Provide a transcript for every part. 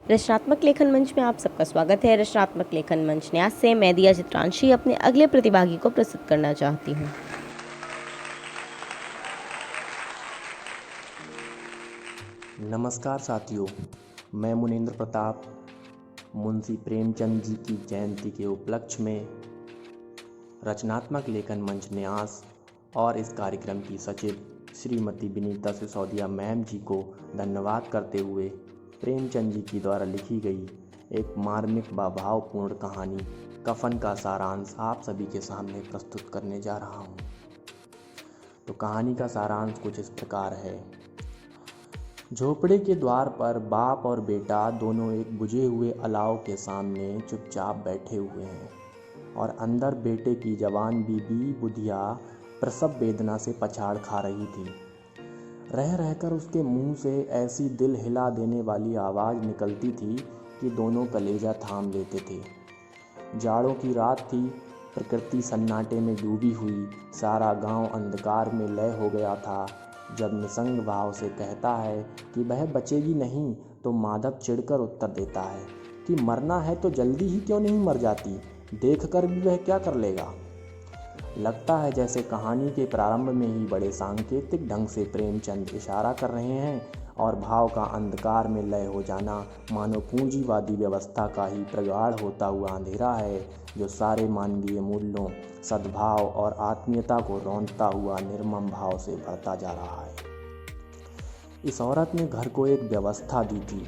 रचनात्मक लेखन मंच में आप सबका स्वागत है। रचनात्मक लेखन मंच न्यास से मैं दिया चित्रांशी अपने अगले प्रतिभागी को प्रस्तुत करना चाहती हूँ। नमस्कार साथियों, मैं मुनीन्द्र प्रताप मुंशी प्रेमचंद जी की जयंती के उपलक्ष्य में रचनात्मक लेखन मंच न्यास और इस कार्यक्रम की सचिव श्रीमती विनीता सिसोदिया मैम जी को धन्यवाद करते हुए प्रेमचंद जी की द्वारा लिखी गई एक मार्मिक व भावपूर्ण कहानी कफन का सारांश आप सभी के सामने प्रस्तुत करने जा रहा हूँ। तो कहानी का सारांश कुछ इस प्रकार है। झोपड़े के द्वार पर बाप और बेटा दोनों एक बुझे हुए अलाव के सामने चुपचाप बैठे हुए हैं और अंदर बेटे की जवान बीबी बुधिया प्रसव वेदना से पछाड़ खा रही थी। रह रहकर उसके मुंह से ऐसी दिल हिला देने वाली आवाज़ निकलती थी कि दोनों कलेजा थाम लेते थे। जाड़ों की रात थी, प्रकृति सन्नाटे में डूबी हुई, सारा गांव अंधकार में लय हो गया था। जब निसंग भाव से कहता है कि वह बचेगी नहीं, तो माधव चिढ़कर उत्तर देता है कि मरना है तो जल्दी ही क्यों नहीं मर जाती, देखकर भी वह क्या कर लेगा। लगता है जैसे कहानी के प्रारंभ में ही बड़े सांकेतिक ढंग से प्रेमचंद इशारा कर रहे हैं और भाव का अंधकार में लय हो जाना मानो पूंजीवादी व्यवस्था का ही प्रगाढ़ होता हुआ अंधेरा है, जो सारे मानवीय मूल्यों, सद्भाव और आत्मीयता को रौंदता हुआ निर्मम भाव से बढ़ता जा रहा है। इस औरत ने घर को एक व्यवस्था दी थी।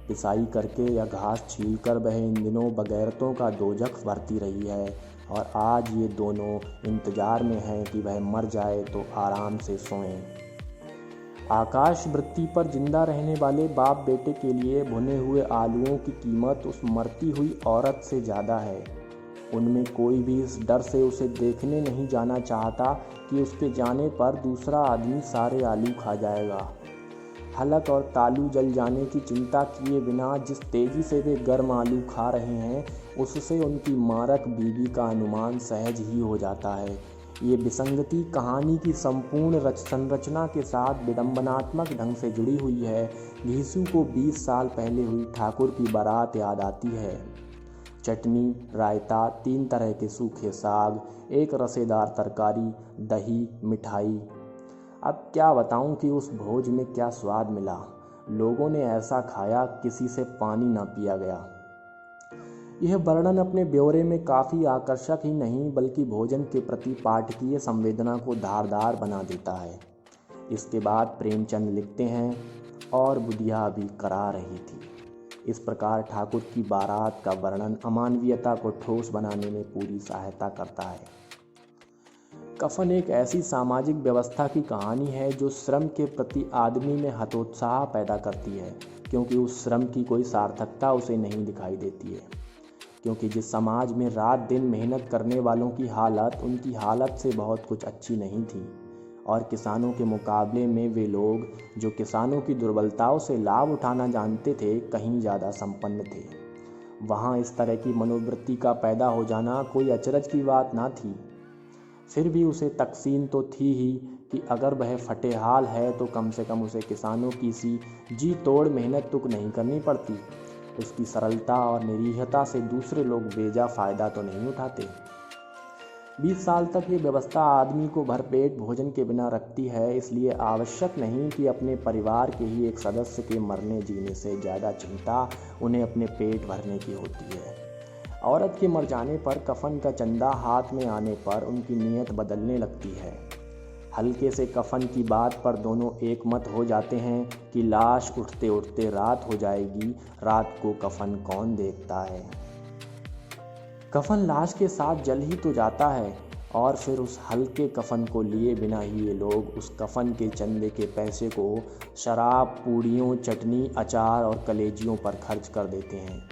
पिसाई करके या घास छीलकर वह इन दिनों बगैरतों का दोजख भरती रही है और आज ये दोनों इंतजार में हैं कि वह मर जाए तो आराम से सोएं। आकाश वृत्ति पर जिंदा रहने वाले बाप बेटे के लिए भुने हुए आलूओं की कीमत उस मरती हुई औरत से ज़्यादा है। उनमें कोई भी इस डर से उसे देखने नहीं जाना चाहता कि उसके जाने पर दूसरा आदमी सारे आलू खा जाएगा। हलक और तालू जल जाने की चिंता किए बिना जिस तेजी से वे गर्म आलू खा रहे हैं, उससे उनकी मारक बीवी का अनुमान सहज ही हो जाता है। ये विसंगति कहानी की संपूर्ण संरचना के साथ विडंबनात्मक ढंग से जुड़ी हुई है। घीसू को 20 साल पहले हुई ठाकुर की बारात याद आती है। चटनी, रायता, 3 तरह के सूखे साग, एक रसेदार तरकारी, दही, मिठाई। अब क्या बताऊं कि उस भोज में क्या स्वाद मिला। लोगों ने ऐसा खाया, किसी से पानी ना पिया गया। यह वर्णन अपने ब्यौरे में काफ़ी आकर्षक ही नहीं बल्कि भोजन के प्रति पाठकीय संवेदना को धारदार बना देता है। इसके बाद प्रेमचंद लिखते हैं, और बुधिया भी करा रही थी। इस प्रकार ठाकुर की बारात का वर्णन अमानवीयता को ठोस बनाने में पूरी सहायता करता है। कफन एक ऐसी सामाजिक व्यवस्था की कहानी है जो श्रम के प्रति आदमी में हतोत्साह पैदा करती है, क्योंकि उस श्रम की कोई सार्थकता उसे नहीं दिखाई देती है। क्योंकि जिस समाज में रात दिन मेहनत करने वालों की हालत उनकी हालत से बहुत कुछ अच्छी नहीं थी, और किसानों के मुकाबले में वे लोग जो किसानों की दुर्बलताओं से लाभ उठाना जानते थे कहीं ज़्यादा संपन्न थे, वहाँ इस तरह की मनोवृत्ति का पैदा हो जाना कोई अचरज की बात ना थी। फिर भी उसे तकसीन तो थी ही कि अगर वह फटेहाल है तो कम से कम उसे किसानों की सी जी तोड़ मेहनत तुक नहीं करनी पड़ती। उसकी सरलता और निरीहता से दूसरे लोग बेजा फ़ायदा तो नहीं उठाते। 20 साल तक ये व्यवस्था आदमी को भरपेट भोजन के बिना रखती है, इसलिए आवश्यक नहीं कि अपने परिवार के ही एक सदस्य के मरने जीने से ज़्यादा चिंता उन्हें अपने पेट भरने की होती है। औरत के मर जाने पर कफन का चंदा हाथ में आने पर उनकी नीयत बदलने लगती है। हल्के से कफन की बात पर दोनों एक मत हो जाते हैं कि लाश उठते उठते रात हो जाएगी, रात को कफन कौन देखता है। कफन लाश के साथ जल ही तो जाता है, और फिर उस हल्के कफन को लिए बिना ही ये लोग उस कफन के चंदे के पैसे को शराब, पूड़ियों, चटनी, अचार और कलेजियों पर खर्च कर देते हैं।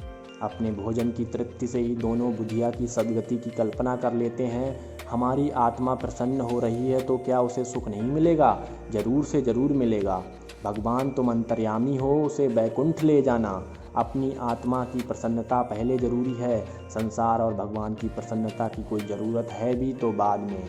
अपने भोजन की तृप्ति से ही दोनों बुधिया की सदगति की कल्पना कर लेते हैं। हमारी आत्मा प्रसन्न हो रही है तो क्या उसे सुख नहीं मिलेगा? जरूर से जरूर मिलेगा। भगवान तुम अंतर्यामी हो, उसे बैकुंठ ले जाना। अपनी आत्मा की प्रसन्नता पहले जरूरी है, संसार और भगवान की प्रसन्नता की कोई ज़रूरत है भी तो बाद में।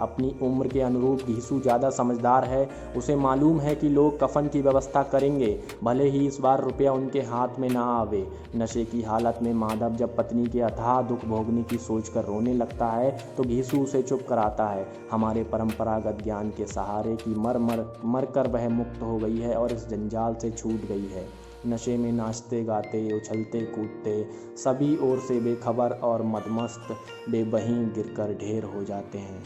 अपनी उम्र के अनुरूप घीसू ज़्यादा समझदार है। उसे मालूम है कि लोग कफन की व्यवस्था करेंगे, भले ही इस बार रुपया उनके हाथ में ना आवे। नशे की हालत में माधव जब पत्नी के अथाह दुख भोगने की सोचकर रोने लगता है तो घीसू उसे चुप कराता है। हमारे परंपरागत ज्ञान के सहारे की मर कर वह मुक्त हो गई है और इस जंजाल से छूट गई है। नशे में नाचते गाते उछलते कूदते सभी ओर से बेखबर और मदमस्त बेबहीं गिरकर ढेर हो जाते हैं।